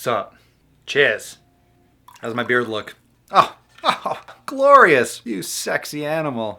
Sup? Cheers. How's my beard look? Oh, glorious, you sexy animal.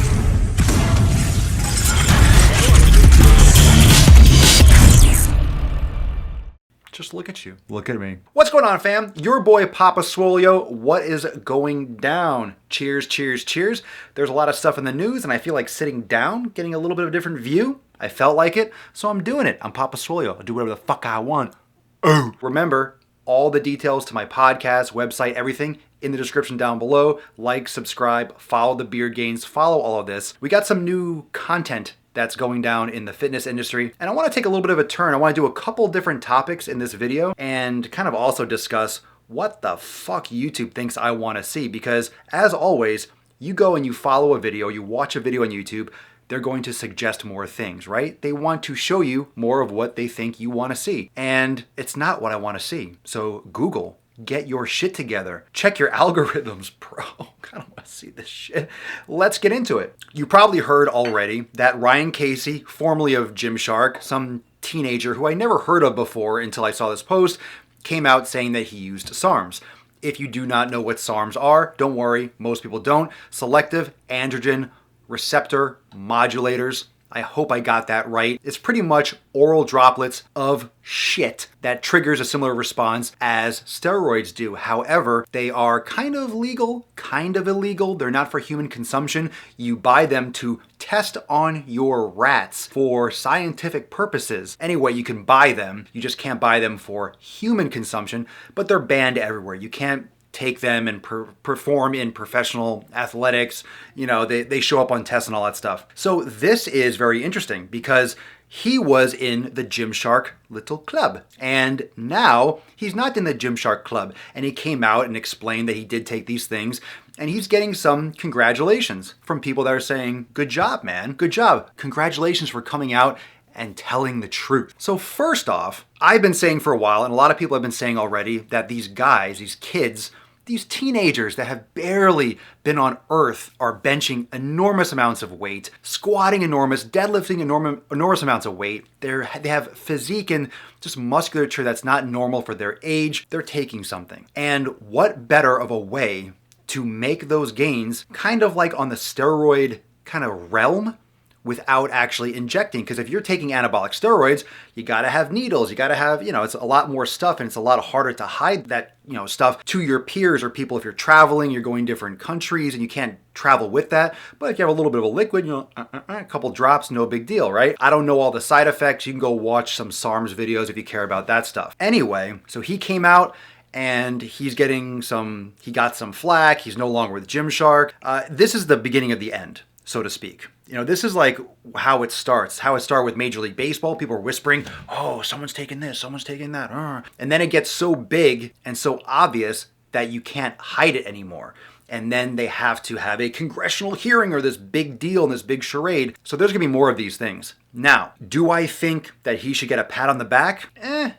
Just look at you. Look at me. What's going on, fam? Your boy Papa Swolio. What is going down? Cheers, cheers, cheers. There's a lot of stuff in the news, and I feel like sitting down, getting a little bit of a different view. I felt like it, so I'm doing it. I'm Papa Swolio. I'll do whatever the fuck I want. Oh. Remember, all the details to my podcast, website, everything in the description down below. Like, subscribe, follow the beard gains, follow all of this. We got some new content that's going down in the fitness industry. And I want to take a little bit of a turn. I want to do a couple different topics in this video and kind of also discuss what the fuck YouTube thinks I want to see. Because as always, you go and you follow a video, you watch a video on YouTube, they're going to suggest more things, right? They want to show you more of what they think you want to see. And it's not what I want to see. So Google, get your shit together. Check your algorithms, bro. I don't want to see this shit. Let's get into it. You probably heard already that Ryan Casey, formerly of Gymshark, some teenager who I never heard of before until I saw this post, came out saying that he used SARMs. If you do not know what SARMs are, don't worry, most people don't. Selective androgen receptor modulators. I hope I got that right. It's pretty much oral droplets of shit that triggers a similar response as steroids do. However, they are kind of legal, kind of illegal. They're not for human consumption. You buy them to test on your rats for scientific purposes. Anyway, you can buy them. You just can't buy them for human consumption, but they're banned everywhere. You can't take them and perform in professional athletics. You know, they show up on tests and all that stuff. So this is very interesting because he was in the Gymshark little club. And now he's not in the Gymshark club. And he came out and explained that he did take these things. And he's getting some congratulations from people that are saying, good job, man. Good job. Congratulations for coming out and telling the truth. So first off, I've been saying for a while, and a lot of people have been saying already, that these guys, these kids, these teenagers that have barely been on earth are benching enormous amounts of weight, squatting enormous, deadlifting enormous amounts of weight. They have physique and just musculature that's not normal for their age. They're taking something. And what better of a way to make those gains kind of like on the steroid kind of realm without actually injecting? Because if you're taking anabolic steroids, you gotta have needles, you gotta have, it's a lot more stuff, and it's a lot harder to hide that, stuff to your peers or people if you're traveling, you're going to different countries and you can't travel with that. But if you have a little bit of a liquid, a couple drops, no big deal, right? I don't know all the side effects. You can go watch some SARMs videos if you care about that stuff. Anyway, so he came out and he got some flack. He's no longer with Gymshark. This is the beginning of the end, so to speak. This is like how it starts. How it started with Major League Baseball. People are whispering, oh, someone's taking this, someone's taking that. And then it gets so big and so obvious that you can't hide it anymore. And then they have to have a congressional hearing or this big deal and this big charade. So there's gonna be more of these things. Now, do I think that he should get a pat on the back?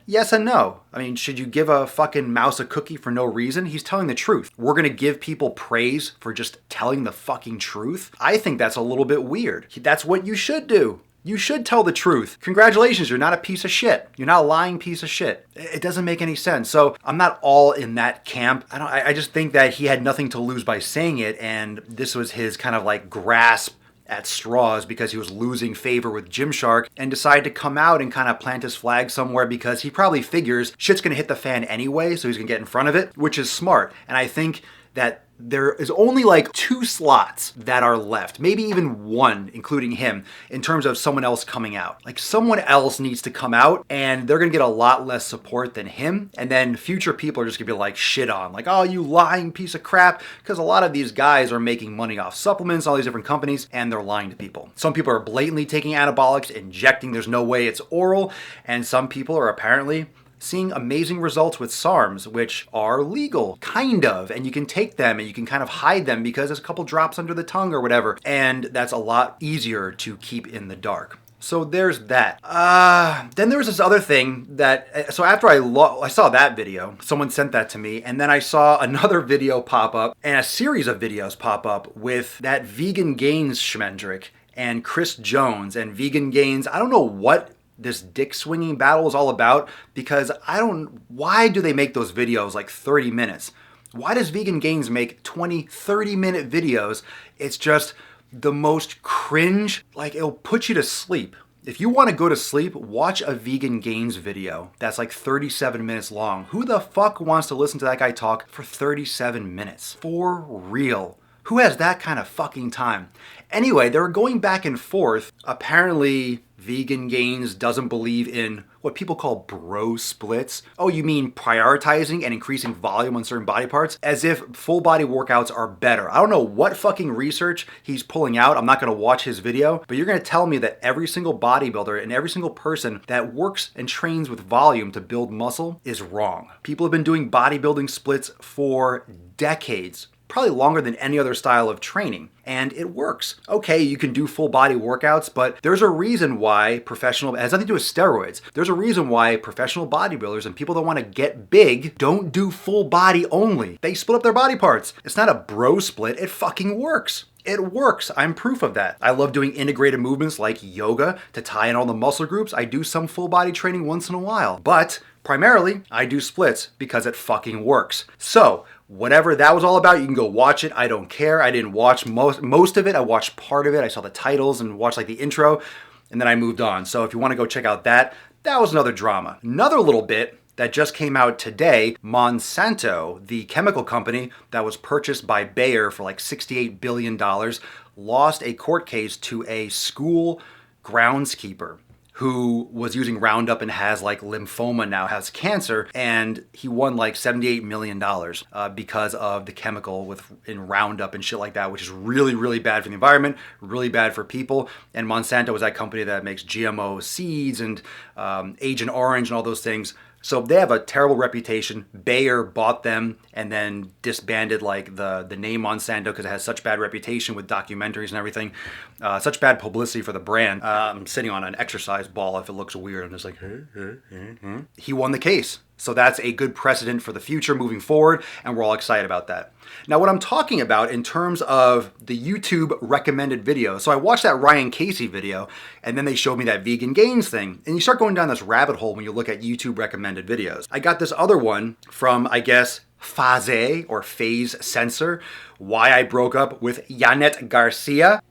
Yes and no. I mean, should you give a fucking mouse a cookie for no reason? He's telling the truth. We're gonna give people praise for just telling the fucking truth? I think that's a little bit weird. That's what you should do. You should tell the truth. Congratulations, you're not a piece of shit. You're not a lying piece of shit. It doesn't make any sense. So I'm not all in that camp. I just think that he had nothing to lose by saying it, and this was his kind of like grasp at straws because he was losing favor with Gymshark and decided to come out and kind of plant his flag somewhere because he probably figures shit's gonna hit the fan anyway, so he's gonna get in front of it, which is smart. And I think that there is only like 2 slots that are left, maybe even 1, including him, in terms of someone else coming out. Like someone else needs to come out and they're gonna get a lot less support than him. And then future people are just gonna be like shit on, like, oh, you lying piece of crap. Because a lot of these guys are making money off supplements, all these different companies, and they're lying to people. Some people are blatantly taking anabolics, injecting, there's no way it's oral. And some people are apparently seeing amazing results with SARMs, which are legal, kind of, and you can take them and you can kind of hide them because there's a couple drops under the tongue or whatever, and that's a lot easier to keep in the dark. So there's that. Then there was this other thing that, so after I saw that video, someone sent that to me, and then I saw another video pop up, and a series of videos pop up with that Vegan Gains Schmendrick and Chris Jones and Vegan Gains. I don't know what this dick swinging battle is all about, because why do they make those videos like 30 minutes? Why does Vegan Gains make 20, 30-minute videos? It's just the most cringe, like it'll put you to sleep. If you want to go to sleep, watch a Vegan Gains video that's like 37 minutes long. Who the fuck wants to listen to that guy talk for 37 minutes? For real. Who has that kind of fucking time? Anyway, they were going back and forth. Apparently, Vegan Gains doesn't believe in what people call bro splits. Oh, you mean prioritizing and increasing volume on certain body parts? As if full body workouts are better. I don't know what fucking research he's pulling out. I'm not gonna watch his video, but you're gonna tell me that every single bodybuilder and every single person that works and trains with volume to build muscle is wrong. People have been doing bodybuilding splits for decades. Probably longer than any other style of training, and it works. Okay, you can do full body workouts, but there's a reason why it has nothing to do with steroids. There's a reason why professional bodybuilders and people that want to get big don't do full body only. They split up their body parts. It's not a bro split, it fucking works. It works. I'm proof of that. I love doing integrated movements like yoga to tie in all the muscle groups. I do some full body training once in a while, but primarily I do splits because it fucking works. So, whatever that was all about, you can go watch it. I don't care. I didn't watch most of it. I watched part of it. I saw the titles and watched like the intro, and then I moved on. So if you want to go check out that was another drama. Another little bit that just came out today, Monsanto, the chemical company that was purchased by Bayer for like $68 billion, lost a court case to a school groundskeeper who was using Roundup and has like lymphoma now, has cancer, and he won like $78 million because of the chemical in Roundup and shit like that, which is really, really bad for the environment, really bad for people. And Monsanto is that company that makes GMO seeds and Agent Orange and all those things. So they have a terrible reputation. Bayer bought them and then disbanded like the name Monsanto because it has such bad reputation with documentaries and everything. Such bad publicity for the brand. I'm sitting on an exercise ball if it looks weird. I'm just like, He won the case. So that's a good precedent for the future moving forward, and we're all excited about that. Now, what I'm talking about in terms of the YouTube recommended videos, so I watched that Ryan Casey video, and then they showed me that Vegan Gains thing, and you start going down this rabbit hole when you look at YouTube recommended videos. I got this other one from, I guess, Phase or Phase Sensor, Why I Broke Up with Yanet Garcia.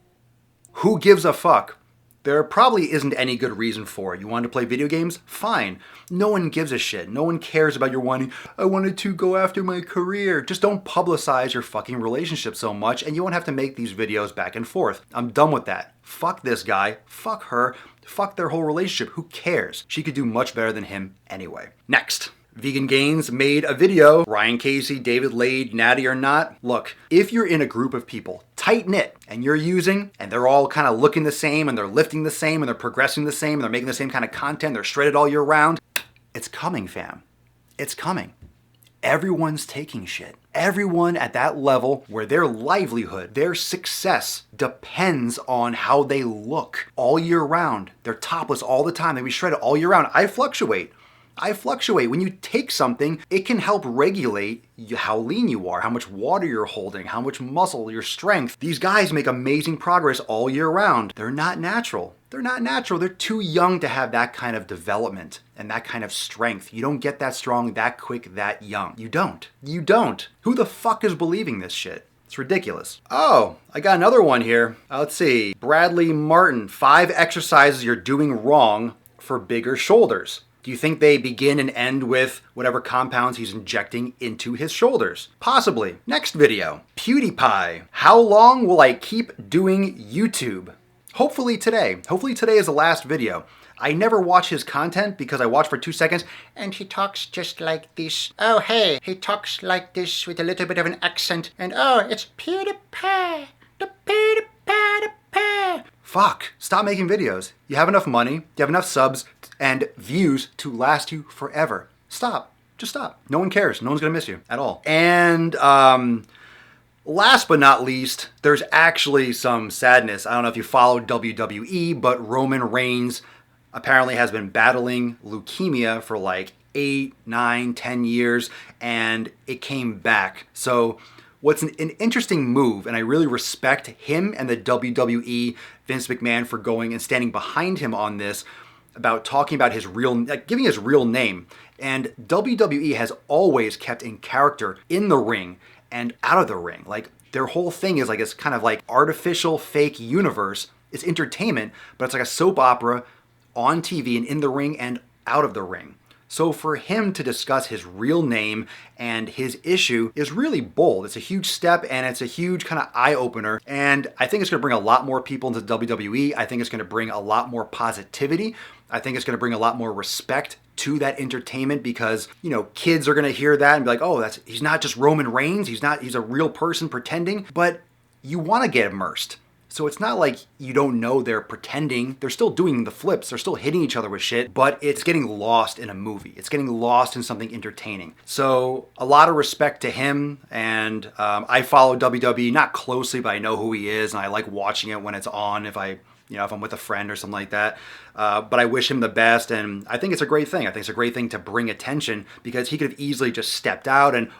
Who gives a fuck? There probably isn't any good reason for it. You wanted to play video games? Fine. No one gives a shit. No one cares about your wanting, I wanted to go after my career. Just don't publicize your fucking relationship so much and you won't have to make these videos back and forth. I'm done with that. Fuck this guy. Fuck her. Fuck their whole relationship. Who cares? She could do much better than him anyway. Next. Vegan Gains made a video, Ryan Casey, David Lade, Natty or not. Look, if you're in a group of people, tight-knit, and you're using, and they're all kind of looking the same, and they're lifting the same, and they're progressing the same, and they're making the same kind of content, they're shredded all year round, it's coming, fam. It's coming. Everyone's taking shit. Everyone at that level where their livelihood, their success depends on how they look all year round. They're topless all the time. They be shredded all year round. I fluctuate. When you take something, it can help regulate how lean you are, how much water you're holding, how much muscle, your strength. These guys make amazing progress all year round. They're not natural. They're too young to have that kind of development and that kind of strength. You don't get that strong, that quick, that young. You don't. Who the fuck is believing this shit? It's ridiculous. Oh, I got another one here. Let's see. Bradley Martin, 5 exercises you're doing wrong for bigger shoulders. Do you think they begin and end with whatever compounds he's injecting into his shoulders? Possibly. Next video. PewDiePie. How long will I keep doing YouTube? Hopefully today. Hopefully today is the last video. I never watch his content because I watch for 2 seconds and he talks just like this. Oh, hey, he talks like this with a little bit of an accent. And oh, it's PewDiePie. The PewDiePie. Fuck. Stop making videos. You have enough money, you have enough subs and views to last you forever. Stop. Just stop. No one cares. No one's gonna miss you at all. And last but not least, there's actually some sadness. I don't know if you follow WWE, but Roman Reigns apparently has been battling leukemia for like 8, 9, 10 years, and it came back. So what's an interesting move, and I really respect him and the WWE, Vince McMahon, for going and standing behind him on this. about talking about his real, like giving his real name. And WWE has always kept in character in the ring and out of the ring. Like their whole thing is like it's kind of like artificial fake universe. It's entertainment, but it's like a soap opera on TV and in the ring and out of the ring. So for him to discuss his real name and his issue is really bold. It's a huge step and it's a huge kind of eye-opener. And I think it's going to bring a lot more people into WWE. I think it's going to bring a lot more positivity. I think it's going to bring a lot more respect to that entertainment because, you know, kids are going to hear that and be like, oh, he's not just Roman Reigns. He's a real person pretending, but you want to get immersed. So it's not like you don't know they're pretending. They're still doing the flips. They're still hitting each other with shit, but it's getting lost in a movie. It's getting lost in something entertaining. So a lot of respect to him. And I follow WWE, not closely, but I know who he is. And I like watching it when it's on if I'm with a friend or something like that. But I wish him the best. And I think it's a great thing. I think it's a great thing to bring attention because he could have easily just stepped out and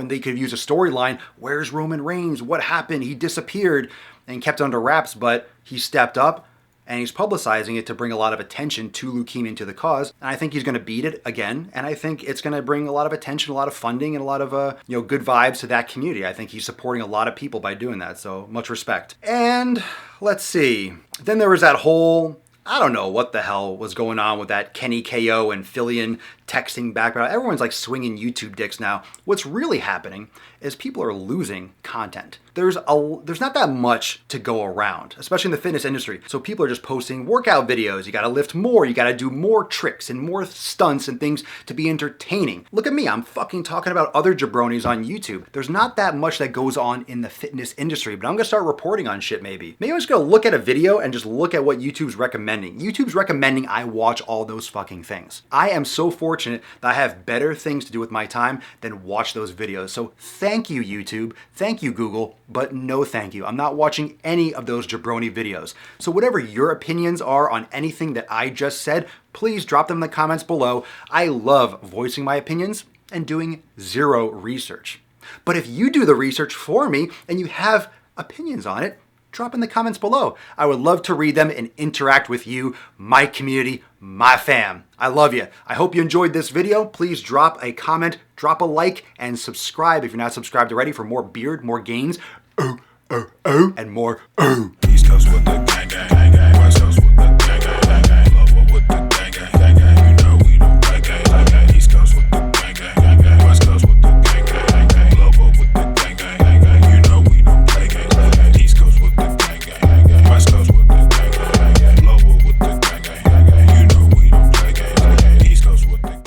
they could have used a storyline. Where's Roman Reigns? What happened? He disappeared. And kept it under wraps, but he stepped up and he's publicizing it to bring a lot of attention to leukemia and to the cause. And I think he's going to beat it again. And I think it's going to bring a lot of attention, a lot of funding, and a lot of good vibes to that community. I think he's supporting a lot of people by doing that. So much respect. And let's see. Then there was that whole, I don't know what the hell was going on with that Kenny KO and Fillion texting background. Everyone's like swinging YouTube dicks now. What's really happening is people are losing content. There's not that much to go around, especially in the fitness industry. So people are just posting workout videos. You gotta lift more, you gotta do more tricks and more stunts and things to be entertaining. Look at me, I'm fucking talking about other jabronis on YouTube. There's not that much that goes on in the fitness industry, but I'm gonna start reporting on shit maybe. Maybe I'm just gonna look at a video and just look at what YouTube's recommending. YouTube's recommending I watch all those fucking things. I am so fortunate that I have better things to do with my time than watch those videos. So thank you, YouTube. Thank you, Google. But no thank you. I'm not watching any of those jabroni videos. So whatever your opinions are on anything that I just said, please drop them in the comments below. I love voicing my opinions and doing zero research. But if you do the research for me and you have opinions on it, drop in the comments below. I would love to read them and interact with you, my community, my fam. I love you. I hope you enjoyed this video. Please drop a comment, drop a like, and subscribe if you're not subscribed already for more beard, more gains, and more. East Coast with the gang, gang, gang, gang.